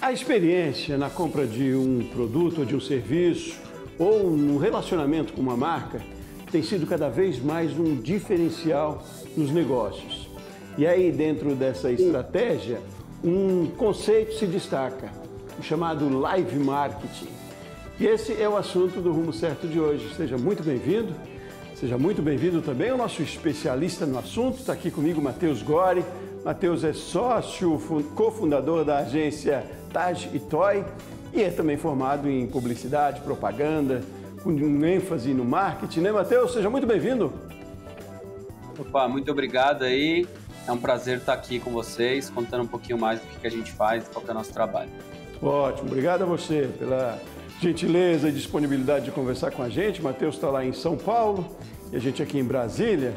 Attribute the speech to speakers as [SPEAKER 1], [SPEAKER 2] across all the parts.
[SPEAKER 1] A experiência na compra de um produto ou de um serviço ou no relacionamento com uma marca tem sido cada vez mais um diferencial nos negócios. E aí, dentro dessa estratégia, um conceito se destaca, o chamado live marketing. E esse é o assunto do Rumo Certo de hoje. Seja muito bem-vindo. Seja muito bem-vindo também o nosso especialista no assunto. Está aqui comigo Matheus Gori. Matheus é sócio, cofundador da agência Taj e Toy e é também formado em publicidade, propaganda, com ênfase no marketing, né, Matheus? Seja muito bem-vindo.
[SPEAKER 2] Opa, muito obrigado aí. É um prazer estar aqui com vocês, contando um pouquinho mais do que a gente faz, qual que é o nosso trabalho.
[SPEAKER 1] Ótimo, obrigado a você pela gentileza e disponibilidade de conversar com a gente. Matheus está lá em São Paulo e a gente aqui em Brasília.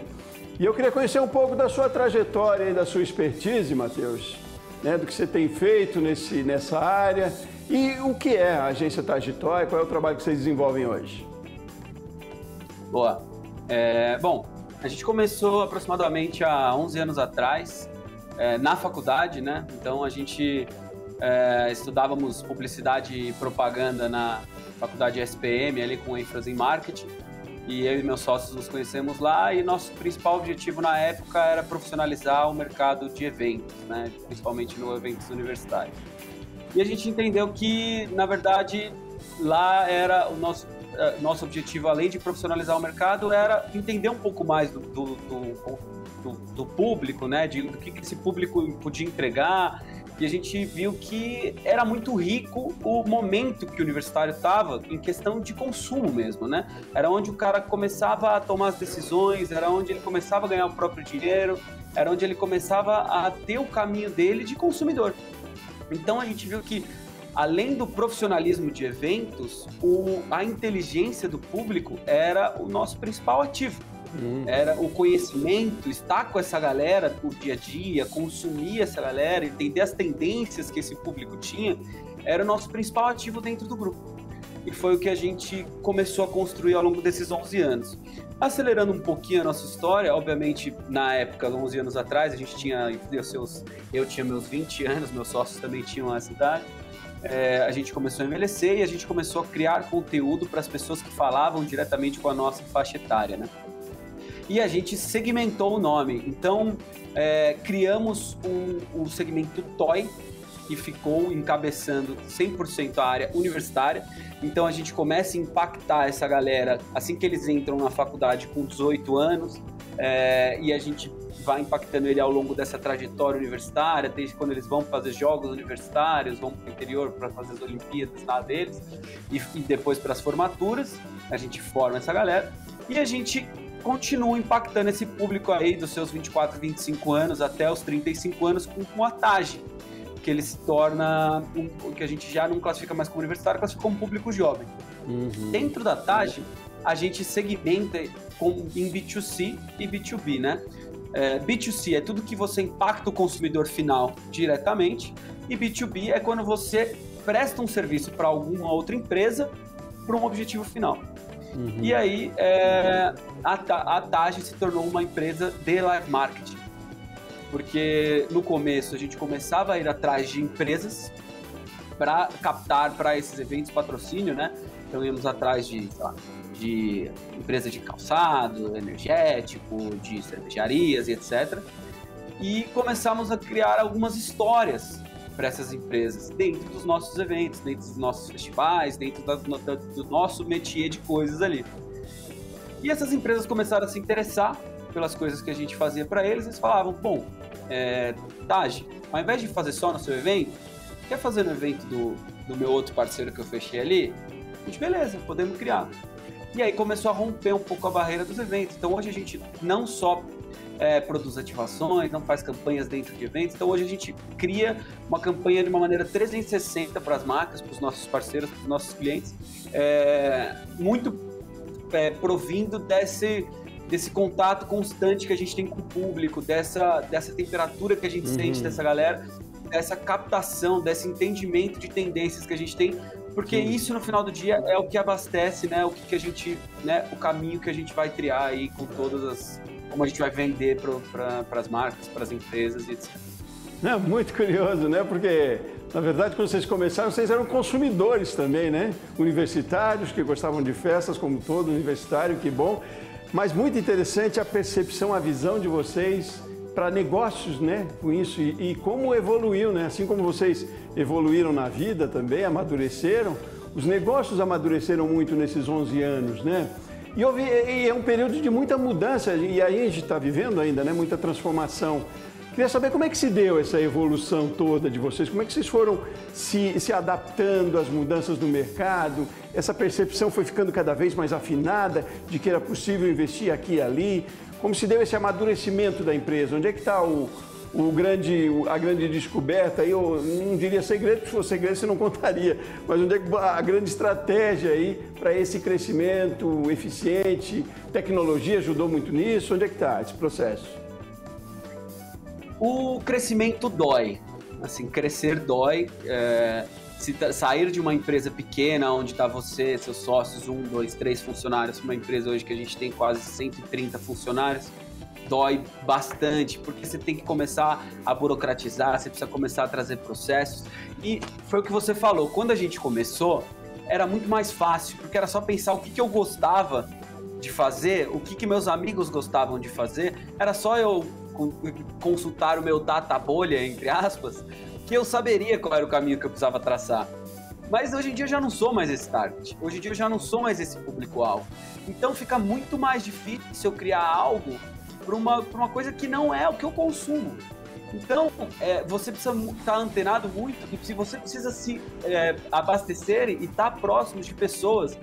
[SPEAKER 1] E eu queria conhecer um pouco da sua trajetória e da sua expertise, Matheus, né, do que você tem feito nessa área e o que é a agência Taj e Toy, qual é o trabalho que vocês desenvolvem hoje?
[SPEAKER 2] Boa. Bom, a gente começou aproximadamente há 11 anos atrás, na faculdade, né? Então a gente estudávamos publicidade e propaganda na faculdade SPM, ali com ênfase em marketing. E eu e meus sócios nos conhecemos lá e nosso principal objetivo na época era profissionalizar o mercado de eventos, né? Principalmente no eventos universitários. E a gente entendeu que, na verdade, lá era o nosso objetivo, além de profissionalizar o mercado, era entender um pouco mais do público, né? Do que esse público podia entregar. E a gente viu que era muito rico o momento que o universitário estava em questão de consumo mesmo, né? Era onde o cara começava a tomar as decisões, era onde ele começava a ganhar o próprio dinheiro, era onde ele começava a ter o caminho dele de consumidor. Então a gente viu que, além do profissionalismo de eventos, a inteligência do público era o nosso principal ativo. Era o conhecimento, estar com essa galera o dia a dia, consumir essa galera, entender as tendências que esse público tinha, era o nosso principal ativo dentro do grupo. E foi o que a gente começou a construir ao longo desses 11 anos. Acelerando um pouquinho a nossa história, obviamente, na época, 11 anos atrás, eu tinha meus 20 anos, meus sócios também tinham essa idade. A gente começou a envelhecer e a gente começou a criar conteúdo para as pessoas que falavam diretamente com a nossa faixa etária, né? E a gente segmentou o nome. Então, criamos um segmento Toy, que ficou encabeçando 100% a área universitária. Então, a gente começa a impactar essa galera assim que eles entram na faculdade com 18 anos, e a gente vai impactando ele ao longo dessa trajetória universitária, desde quando eles vão fazer jogos universitários, vão para o interior para fazer as Olimpíadas lá deles, e depois para as formaturas. A gente forma essa galera e a gente continua impactando esse público aí dos seus 24, 25 anos até os 35 anos com a Taj, que ele se torna o que a gente já não classifica mais como universitário, classifica como público jovem. Dentro da Taj, a gente segmenta em B2C e B2B, né? B2C é tudo que você impacta o consumidor final diretamente, e B2B é quando você presta um serviço para alguma outra empresa para um objetivo final. E aí, a Taj se tornou uma empresa de live marketing, porque no começo a gente começava a ir atrás de empresas para captar para esses eventos patrocínio, né? Então íamos atrás de empresa de calçado, energético, de cervejarias e etc. E começamos a criar algumas histórias para essas empresas dentro dos nossos eventos, dentro dos nossos festivais, dentro do nosso métier de coisas ali. E essas empresas começaram a se interessar pelas coisas que a gente fazia para eles. Eles falavam: bom, Taj, ao invés de fazer só no seu evento, quer fazer no evento do meu outro parceiro que eu fechei ali? A gente, beleza, podemos criar. E aí começou a romper um pouco a barreira dos eventos. Então hoje a gente não só produz ativações, não faz campanhas dentro de eventos. Então hoje a gente cria uma campanha de uma maneira 360 para as marcas, para os nossos parceiros, para os nossos clientes, muito provindo desse contato constante que a gente tem com o público, dessa temperatura que a gente sente dessa galera, dessa captação, desse entendimento de tendências que a gente tem, porque isso no final do dia é o que abastece, né, o que a gente, né, o caminho que a gente vai criar aí com todas as, como a gente vai vender para as marcas, para as empresas e etc.
[SPEAKER 1] Muito curioso, né? Porque Na verdade, quando vocês começaram, vocês eram consumidores também, né? Universitários que gostavam de festas, como todo universitário, que bom. Mas muito interessante a percepção, a visão de vocês para negócios, né? Com isso e como evoluiu, né? Assim como vocês evoluíram na vida também, amadureceram, os negócios amadureceram muito nesses 11 anos, né? E é um período de muita mudança, e aí a gente está vivendo ainda, né? Muita transformação. Queria saber como é que se deu essa evolução toda de vocês, como é que vocês foram se adaptando às mudanças do mercado, essa percepção foi ficando cada vez mais afinada de que era possível investir aqui e ali, como se deu esse amadurecimento da empresa, onde é que está a grande descoberta, aí eu não diria segredo, porque se fosse segredo você não contaria, mas onde é que a grande estratégia aí para esse crescimento eficiente, tecnologia ajudou muito nisso, onde é que está esse processo?
[SPEAKER 2] O crescimento dói, assim, crescer dói, sair de uma empresa pequena, onde está você, seus sócios, 1, 2, 3 funcionários, uma empresa hoje que a gente tem quase 130 funcionários, dói bastante, porque você tem que começar a burocratizar, você precisa começar a trazer processos, e foi o que você falou, quando a gente começou, era muito mais fácil, porque era só pensar o que eu gostava de fazer, o que meus amigos gostavam de fazer, era só eu consultar o meu data bolha, entre aspas, que eu saberia qual era o caminho que eu precisava traçar. Mas hoje em dia eu já não sou mais esse target, hoje em dia eu já não sou mais esse público-alvo. Então fica muito mais difícil eu criar algo para uma coisa que não é o que eu consumo. Então, você precisa estar antenado muito, e você precisa se abastecer e estar próximo de pessoas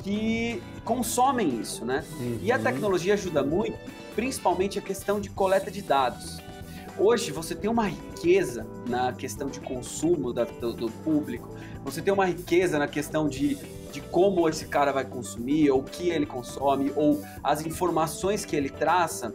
[SPEAKER 2] que consomem isso, né? Uhum. E a tecnologia ajuda muito, principalmente a questão de coleta de dados. Hoje você tem uma riqueza na questão de consumo do público, você tem uma riqueza na questão de como esse cara vai consumir, ou o que ele consome, ou as informações que ele traça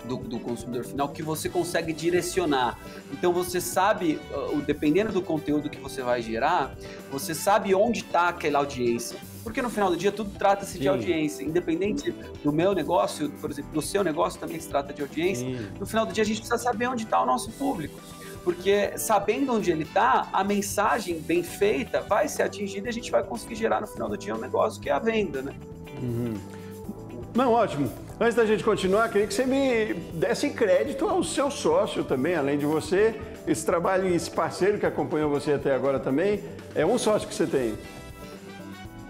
[SPEAKER 2] do consumidor final, que você consegue direcionar. Então você sabe, dependendo do conteúdo que você vai gerar, você sabe onde está aquela audiência. Porque no final do dia tudo trata-se de audiência, independente do meu negócio, por exemplo, do seu negócio também se trata de audiência. No final do dia a gente precisa saber onde está o nosso público, porque sabendo onde ele está, a mensagem bem feita vai ser atingida e a gente vai conseguir gerar no final do dia um negócio que é a venda, né?
[SPEAKER 1] Uhum. Não, ótimo. Antes da gente continuar, queria que você me desse crédito ao seu sócio também, além de você, esse trabalho e esse parceiro que acompanhou você até agora também, é um sócio que você tem?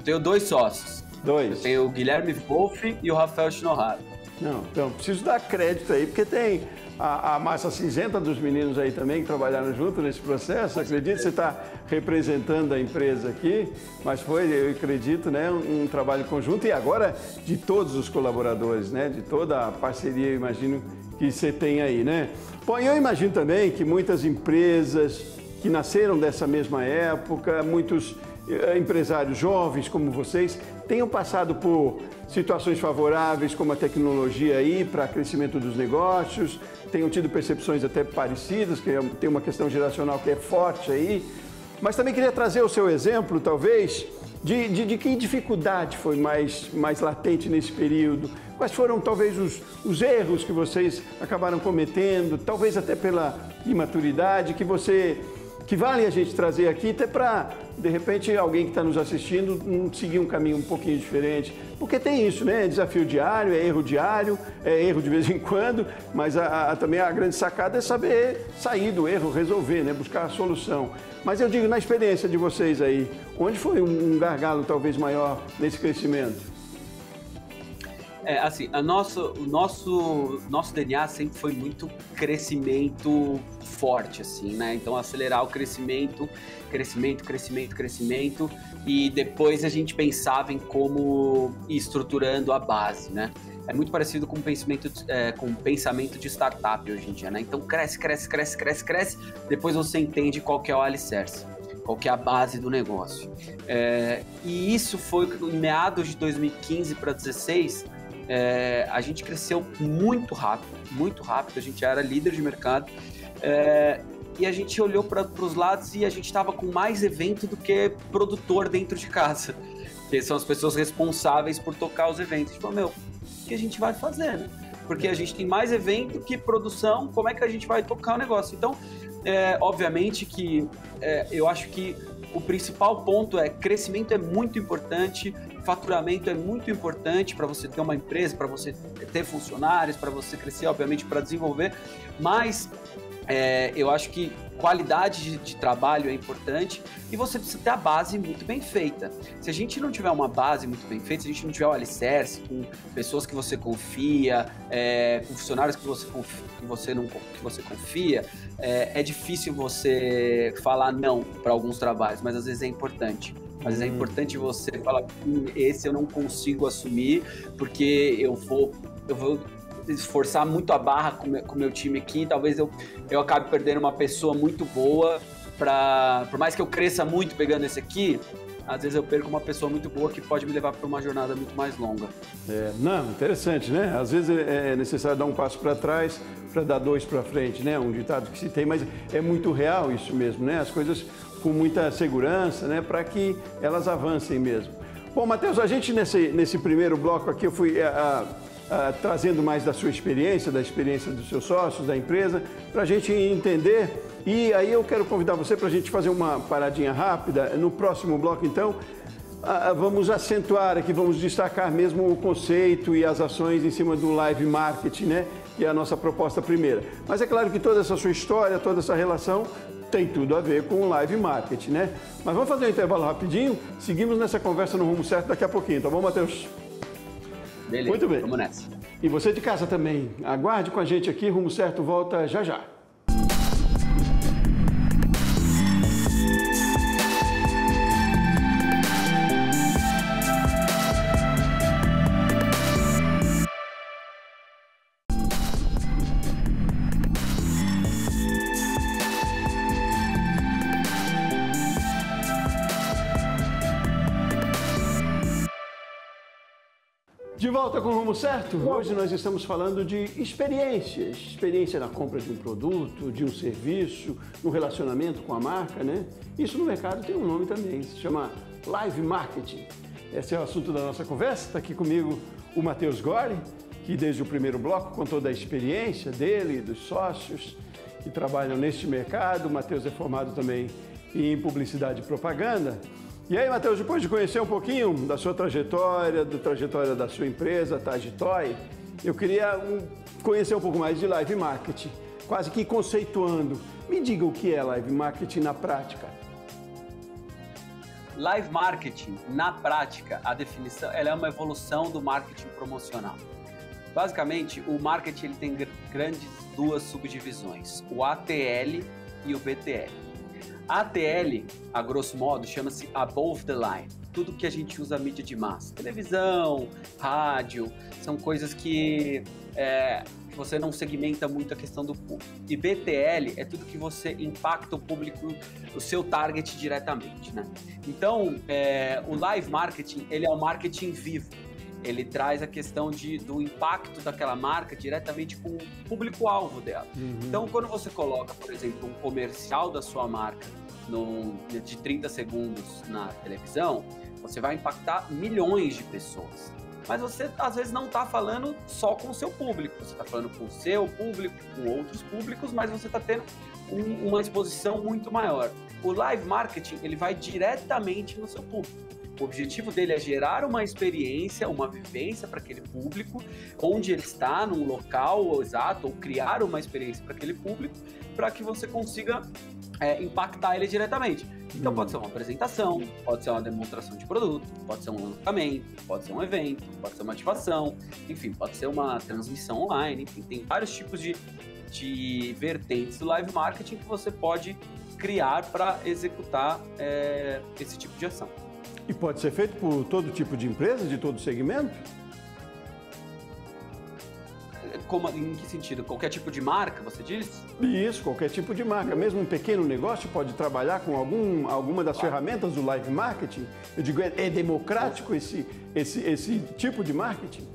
[SPEAKER 2] Tenho 2 sócios.
[SPEAKER 1] 2?
[SPEAKER 2] Eu tenho o Guilherme Wolff e o Rafael Shinohara.
[SPEAKER 1] Não, então, preciso dar crédito aí, porque tem a massa cinzenta dos meninos aí também que trabalharam junto nesse processo. Acredito que você está representando a empresa aqui, mas foi, eu acredito, né, um trabalho conjunto e agora de todos os colaboradores, né, de toda a parceria, eu imagino, que você tem aí, né? Bom, eu imagino também que muitas empresas que nasceram dessa mesma época, muitos empresários jovens como vocês tenham passado por situações favoráveis como a tecnologia aí para crescimento dos negócios, tenham tido percepções até parecidas, que tem uma questão geracional que é forte aí, mas também queria trazer o seu exemplo, talvez, de que dificuldade foi mais latente nesse período, quais foram talvez os erros que vocês acabaram cometendo, talvez até pela imaturidade que vale a gente trazer aqui até para, de repente, alguém que está nos assistindo seguir um caminho um pouquinho diferente. Porque tem isso, né? É desafio diário, é erro de vez em quando, mas também a grande sacada é saber sair do erro, resolver, né? Buscar a solução. Mas eu digo, na experiência de vocês aí, onde foi um gargalo talvez maior nesse crescimento?
[SPEAKER 2] Assim, o nosso DNA sempre foi muito crescimento forte, assim, né? Então, acelerar o crescimento, e depois a gente pensava em como ir estruturando a base, né? É muito parecido com o pensamento de startup hoje em dia, né? Então, cresce, depois você entende qual que é o alicerce, qual que é a base do negócio. E isso foi em meados de 2015 para 2016, a gente cresceu muito rápido, a gente era líder de mercado, e a gente olhou para os lados e a gente estava com mais evento do que produtor dentro de casa, que são as pessoas responsáveis por tocar os eventos. A gente falou, o que a gente vai fazer, né? porque a gente tem mais evento que produção, como é que a gente vai tocar o negócio? Então, obviamente que eu acho que o principal ponto é crescimento é muito importante, faturamento é muito importante para você ter uma empresa, para você ter funcionários, para você crescer, obviamente, para desenvolver, mas eu acho que qualidade de trabalho é importante e você precisa ter a base muito bem feita. Se a gente não tiver uma base muito bem feita, se a gente não tiver o alicerce com pessoas que você confia, com funcionários que você confia, é difícil você falar não para alguns trabalhos, mas às vezes é importante. Às vezes é importante você falar, esse eu não consigo assumir, porque eu vou esforçar muito a barra com o meu time aqui, talvez eu acabe perdendo uma pessoa muito boa, por mais que eu cresça muito pegando esse aqui, às vezes eu perco uma pessoa muito boa que pode me levar para uma jornada muito mais longa.
[SPEAKER 1] Não, interessante, né? Às vezes é necessário dar um passo para trás para dar 2 para frente, né? Um ditado que se tem, mas é muito real isso mesmo, né? As coisas com muita segurança, né? Para que elas avancem mesmo. Bom, Matheus, a gente nesse primeiro bloco aqui, eu fui trazendo mais da sua experiência, da experiência dos seus sócios, da empresa, para a gente entender. E aí eu quero convidar você para a gente fazer uma paradinha rápida. No próximo bloco, então, vamos acentuar aqui, vamos destacar mesmo o conceito e as ações em cima do live marketing, né? Que é a nossa proposta primeira. Mas é claro que toda essa sua história, toda essa relação tem tudo a ver com o live marketing, né? Mas vamos fazer um intervalo rapidinho, seguimos nessa conversa no rumo certo daqui a pouquinho, tá bom, Matheus?
[SPEAKER 2] Beleza,
[SPEAKER 1] muito bem.
[SPEAKER 2] Vamos nessa.
[SPEAKER 1] E você de casa também, aguarde com a gente aqui, Rumo Certo volta já já. De volta com o Rumo Certo, hoje nós estamos falando de experiências. Experiência na compra de um produto, de um serviço, no relacionamento com a marca, né? Isso no mercado tem um nome também, se chama Live Marketing. Esse é o assunto da nossa conversa. Está aqui comigo o Matheus Gori, que desde o primeiro bloco contou da experiência dele e dos sócios que trabalham neste mercado. O Matheus é formado também em publicidade e propaganda. E aí, Matheus, depois de conhecer um pouquinho da sua trajetória, da trajetória da sua empresa, a Tagitoy, eu queria conhecer um pouco mais de live marketing, quase que conceituando. Me diga o que é live marketing na prática.
[SPEAKER 2] Live marketing, na prática, a definição ela é uma evolução do marketing promocional. Basicamente, o marketing ele tem grandes 2 subdivisões, o ATL e o BTL. ATL, a grosso modo, chama-se Above the Line. Tudo que a gente usa mídia de massa. Televisão, rádio, são coisas que você não segmenta muito a questão do público. E BTL é tudo que você impacta o público, o seu target diretamente, né? Então, o live marketing, ele é o marketing vivo. Ele traz a questão do impacto daquela marca diretamente com o público-alvo dela. Então, quando você coloca, por exemplo, um comercial da sua marca de 30 segundos na televisão, você vai impactar milhões de pessoas. Mas você, às vezes, não está falando só com o seu público. Você está falando com o seu público, com outros públicos, mas você está tendo uma exposição muito maior. O live marketing, ele vai diretamente no seu público. O objetivo dele é gerar uma experiência, uma vivência para aquele público, onde ele está, num local exato, ou criar uma experiência para aquele público, para que você consiga impactar ele diretamente. Então pode ser uma apresentação, pode ser uma demonstração de produto, pode ser um lançamento, pode ser um evento, pode ser uma ativação, enfim, pode ser uma transmissão online, enfim, tem vários tipos de vertentes do live marketing que você pode criar para executar esse tipo de ação.
[SPEAKER 1] E pode ser feito por todo tipo de empresa, de todo segmento?
[SPEAKER 2] Em que sentido? Qualquer tipo de marca, você diz?
[SPEAKER 1] Isso, qualquer tipo de marca. Mesmo um pequeno negócio pode trabalhar com alguma das ferramentas do live marketing? Eu digo, é democrático esse tipo de marketing?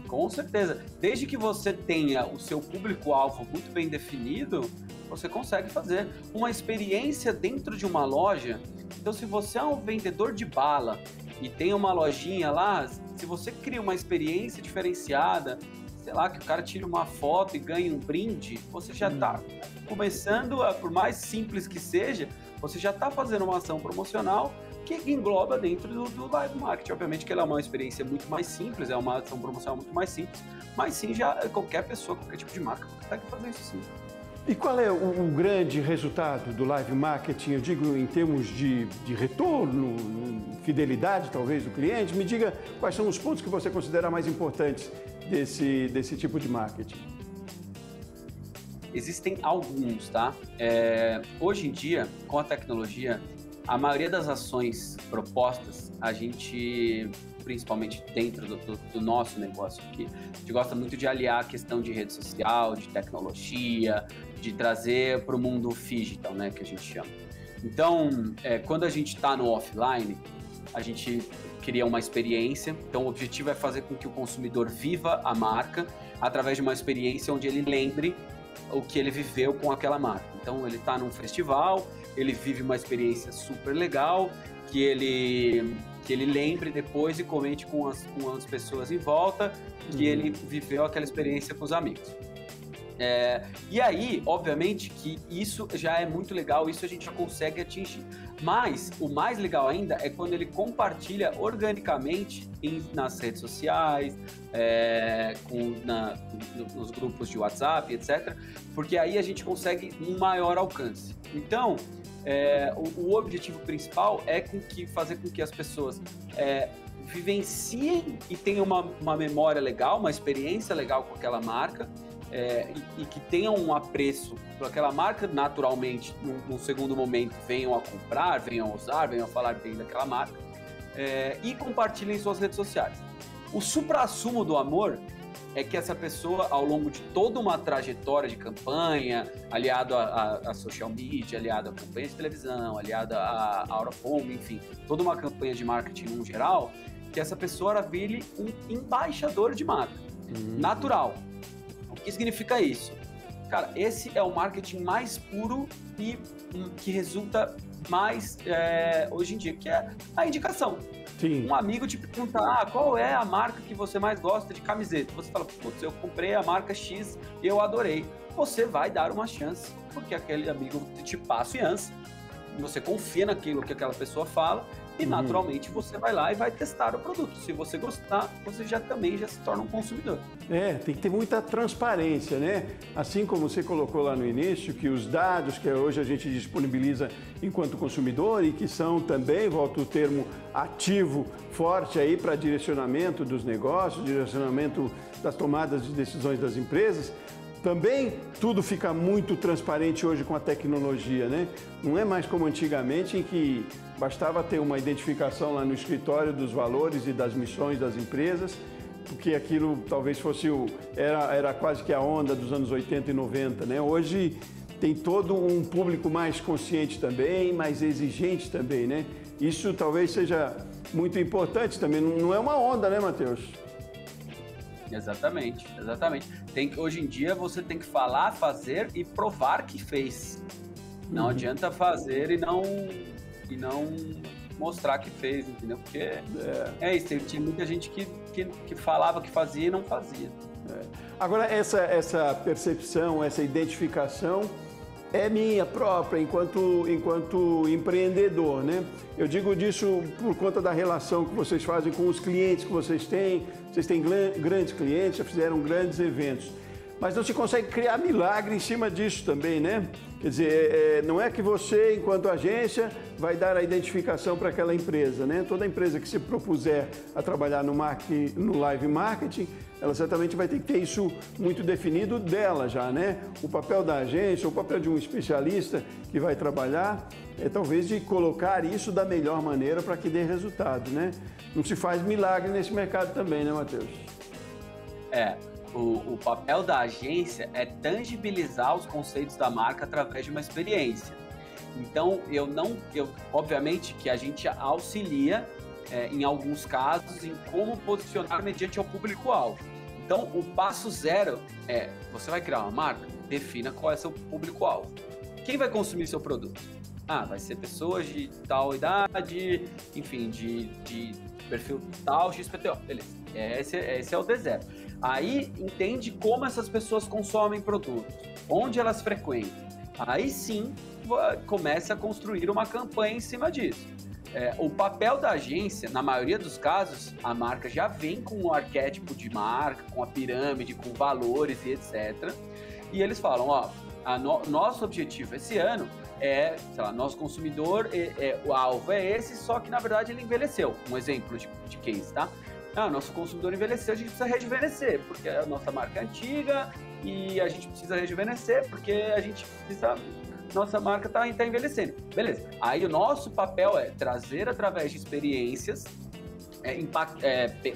[SPEAKER 2] Com certeza. Desde que você tenha o seu público-alvo muito bem definido, você consegue fazer uma experiência dentro de uma loja. Então, se você é um vendedor de bala e tem uma lojinha lá, se você cria uma experiência diferenciada, sei lá, que o cara tire uma foto e ganhe um brinde, você já está começando, por mais simples que seja, você já está fazendo uma ação promocional que engloba dentro do live marketing. Obviamente que ela é uma experiência muito mais simples, é uma ação promocional muito mais simples, mas sim, já qualquer pessoa, qualquer tipo de marca consegue fazer isso sim.
[SPEAKER 1] E qual é o grande resultado do live marketing? Eu digo em termos de retorno, fidelidade talvez do cliente. Me diga quais são os pontos que você considera mais importantes desse tipo de marketing.
[SPEAKER 2] Existem alguns, tá? Hoje em dia, com a tecnologia, a maioria das ações propostas, a gente, principalmente dentro do nosso negócio aqui, a gente gosta muito de aliar a questão de rede social, de tecnologia, de trazer para o mundo digital, né, que a gente chama. Então, quando a gente está no offline, a gente cria uma experiência. Então, o objetivo é fazer com que o consumidor viva a marca através de uma experiência onde ele lembre o que ele viveu com aquela marca. Então, ele está num festival, ele vive uma experiência super legal, que ele lembre depois e comente com as pessoas em volta que ele viveu aquela experiência com os amigos. E aí, obviamente, que isso já é muito legal, isso a gente já consegue atingir. Mas o mais legal ainda é quando ele compartilha organicamente nas redes sociais, nos grupos de WhatsApp, etc. Porque aí a gente consegue um maior alcance. Então, o objetivo principal é fazer com que as pessoas vivenciem e tenham uma memória legal, uma experiência legal com aquela marca, e que tenham um apreço por aquela marca, naturalmente, num segundo momento, venham a comprar, venham a usar, venham a falar bem daquela marca, e compartilhem em suas redes sociais. O supra-sumo do amor é que essa pessoa, ao longo de toda uma trajetória de campanha, aliado a social media, aliado a campanha de televisão, aliado a out of home, enfim, toda uma campanha de marketing no geral, que essa pessoa vire um embaixador de marca, natural. O que significa isso? Cara, esse é o marketing mais puro e que resulta mais hoje em dia, que é a indicação. Sim. Um amigo te pergunta, qual é a marca que você mais gosta de camiseta? Você fala, putz, eu comprei a marca X e eu adorei. Você vai dar uma chance, porque aquele amigo te passa confiança, você confia naquilo que aquela pessoa fala e naturalmente você vai lá e vai testar o produto. Se você gostar, você também já se torna um consumidor.
[SPEAKER 1] Tem que ter muita transparência, né? Assim como você colocou lá no início, que os dados que hoje a gente disponibiliza enquanto consumidor e que são também, volto o termo, ativo, forte aí para direcionamento dos negócios, direcionamento das tomadas de decisões das empresas, também tudo fica muito transparente hoje com a tecnologia, né? Não é mais como antigamente em que bastava ter uma identificação lá no escritório dos valores e das missões das empresas, porque aquilo talvez fosse era quase que a onda dos anos 80 e 90, né? Hoje tem todo um público mais consciente também, mais exigente também, né? Isso talvez seja muito importante também, não é uma onda, né, Matheus?
[SPEAKER 2] Exatamente. Hoje em dia você tem que falar, fazer e provar que fez. Não adianta fazer e não mostrar que fez, entendeu? Porque é isso, tinha muita gente que falava que fazia e não fazia.
[SPEAKER 1] Agora, essa percepção, essa identificação é minha própria enquanto empreendedor, né? Eu digo disso por conta da relação que vocês fazem com os clientes que vocês têm. Vocês têm grandes clientes, já fizeram grandes eventos. Mas não se consegue criar milagre em cima disso também, né? Quer dizer, não é que você, enquanto agência, vai dar a identificação para aquela empresa, né? Toda empresa que se propuser a trabalhar no live marketing, ela certamente vai ter que ter isso muito definido dela já, né? O papel da agência, o papel de um especialista que vai trabalhar é talvez de colocar isso da melhor maneira para que dê resultado, né? Não se faz milagre nesse mercado também, né, Matheus?
[SPEAKER 2] O papel da agência é tangibilizar os conceitos da marca através de uma experiência. Então, obviamente que a gente auxilia, em alguns casos, em como posicionar mediante ao público-alvo. Então, o passo zero você vai criar uma marca, defina qual é seu público-alvo. Quem vai consumir seu produto? Vai ser pessoas de tal idade, enfim, de perfil tal, XPTO, beleza. Esse é o D0. Aí entende como essas pessoas consomem produtos, onde elas frequentam. Aí sim começa a construir uma campanha em cima disso. O papel da agência, na maioria dos casos, a marca já vem com um arquétipo de marca, com a pirâmide, com valores e etc. E eles falam, ó, nosso objetivo esse ano é, sei lá, nosso consumidor, o alvo é esse, só que na verdade ele envelheceu. Um exemplo de case, tá? Nosso consumidor envelheceu, a gente precisa rejuvenescer, porque a nossa marca é antiga e a gente precisa rejuvenescer, porque a gente precisa... Nossa marca está envelhecendo. Beleza. Aí o nosso papel é trazer através de experiências,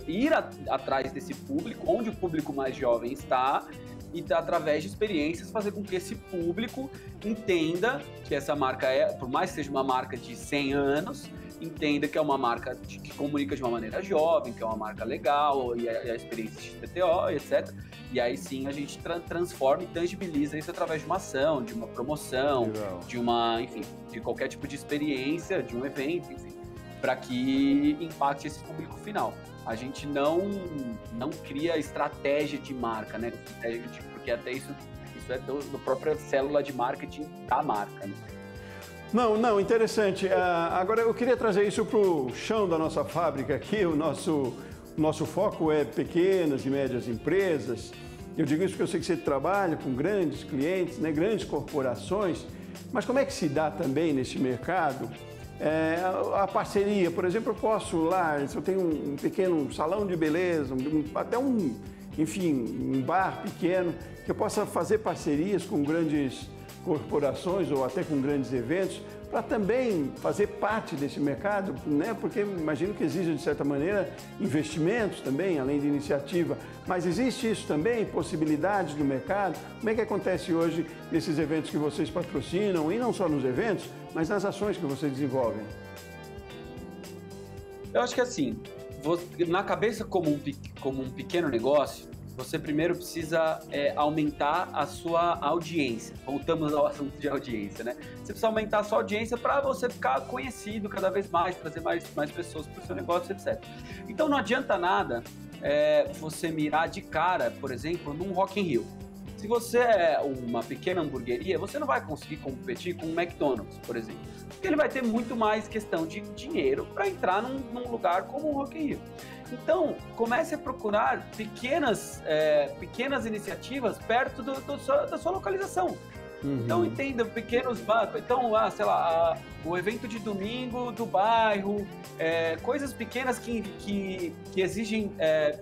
[SPEAKER 2] ir atrás desse público, onde o público mais jovem está, e através de experiências fazer com que esse público entenda que essa marca por mais que seja uma marca de 100 anos, entenda que é uma marca que comunica de uma maneira jovem, que é uma marca legal, e a experiência XPTO, etc. E aí sim a gente transforma e tangibiliza isso através de uma ação, de uma promoção, enfim, de qualquer tipo de experiência, de um evento, enfim, para que impacte esse público final. A gente não cria estratégia de marca, né? Porque até isso é do própria célula de marketing da marca, né?
[SPEAKER 1] Não, interessante. Agora eu queria trazer isso para o chão da nossa fábrica aqui. O nosso foco é pequenas e médias empresas. Eu digo isso porque eu sei que você trabalha com grandes clientes, né, grandes corporações. Mas como é que se dá também nesse mercado a parceria? Por exemplo, eu posso lá, se eu tenho um pequeno salão de beleza, até um bar pequeno, que eu possa fazer parcerias com grandes corporações ou até com grandes eventos, para também fazer parte desse mercado, né? Porque imagino que exija, de certa maneira, investimentos também, além de iniciativa. Mas existe isso também, possibilidades do mercado? Como é que acontece hoje nesses eventos que vocês patrocinam, e não só nos eventos, mas nas ações que vocês desenvolvem?
[SPEAKER 2] Eu acho que assim, na cabeça como um pequeno negócio, você primeiro precisa aumentar a sua audiência. Voltamos ao assunto de audiência, né? Você precisa aumentar a sua audiência para você ficar conhecido cada vez mais, trazer mais pessoas para o seu negócio, etc. Então não adianta nada você mirar de cara, por exemplo, num Rock in Rio. Se você é uma pequena hamburgueria, você não vai conseguir competir com um McDonald's, por exemplo. Porque ele vai ter muito mais questão de dinheiro para entrar num lugar como o Rock in Rio. Então, comece a procurar pequenas iniciativas perto da sua localização. Uhum. Então, entenda, pequenos bancos. Então, sei lá, o evento de domingo do bairro, coisas pequenas que exigem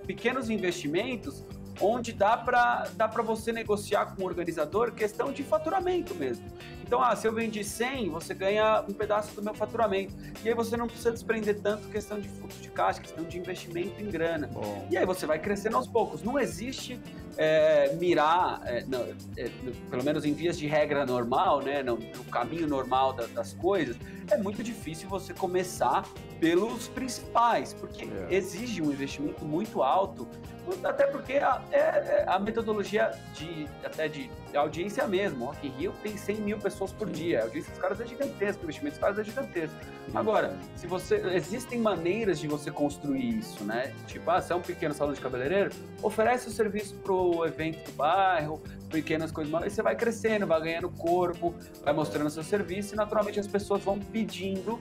[SPEAKER 2] pequenos investimentos, onde dá para você negociar com o organizador questão de faturamento mesmo. Então, se eu vendi 100, você ganha um pedaço do meu faturamento. E aí você não precisa desprender tanto questão de fluxo de caixa, questão de investimento em grana. Bom. E aí você vai crescendo aos poucos. Não existe mirar, pelo menos em vias de regra normal, né, no caminho normal das coisas, é muito difícil você começar pelos principais, porque exige um investimento muito alto, até porque a metodologia de audiência mesmo. Rock in Rio tem 100 mil pessoas por dia, a audiência dos caras é gigantesca, o investimento dos caras é gigantesco. Agora, existem maneiras de você construir isso, né? Tipo, se é um pequeno salão de cabeleireiro, oferece o serviço pro evento do bairro, pequenas coisas, e você vai crescendo, vai ganhando corpo, vai mostrando seu serviço e naturalmente as pessoas vão pedindo.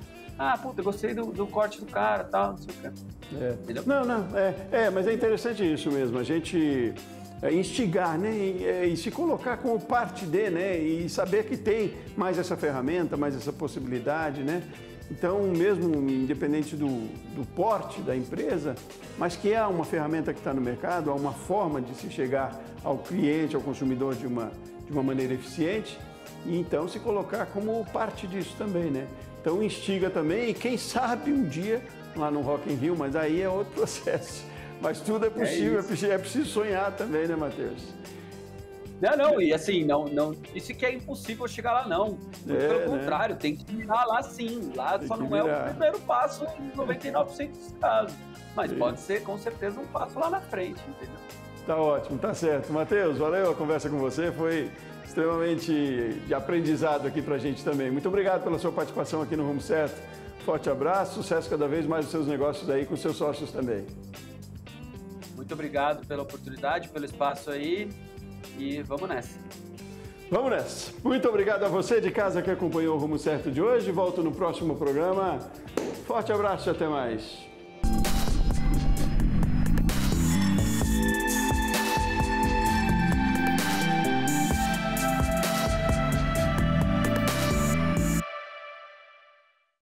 [SPEAKER 2] Puta, eu gostei do corte do cara, tal, não sei o quê. Entendeu?
[SPEAKER 1] Mas é interessante isso mesmo, a gente instigar, né, e se colocar como parte de, né, e saber que tem mais essa ferramenta, mais essa possibilidade, né. Então, mesmo independente do porte da empresa, mas que há uma ferramenta que está no mercado, há uma forma de se chegar ao cliente, ao consumidor de uma maneira eficiente, e então se colocar como parte disso também, né. Então instiga também, e quem sabe um dia lá no Rock in Rio, mas aí é outro processo. Mas tudo é possível, é preciso sonhar também, né, Matheus?
[SPEAKER 2] Não, e assim, não, isso que é impossível chegar lá, não. Pelo contrário, tem que mirar lá sim. Lá tem só não é o primeiro passo em 99% dos casos. Mas pode ser, com certeza, um passo lá na frente, entendeu?
[SPEAKER 1] Tá ótimo, tá certo. Matheus, valeu a conversa com você, foi extremamente de aprendizado aqui pra gente também. Muito obrigado pela sua participação aqui no Rumo Certo. Forte abraço, sucesso cada vez mais nos seus negócios aí com seus sócios também.
[SPEAKER 2] Muito obrigado pela oportunidade, pelo espaço aí e vamos nessa.
[SPEAKER 1] Vamos nessa. Muito obrigado a você de casa que acompanhou o Rumo Certo de hoje. Volto no próximo programa. Forte abraço e até mais.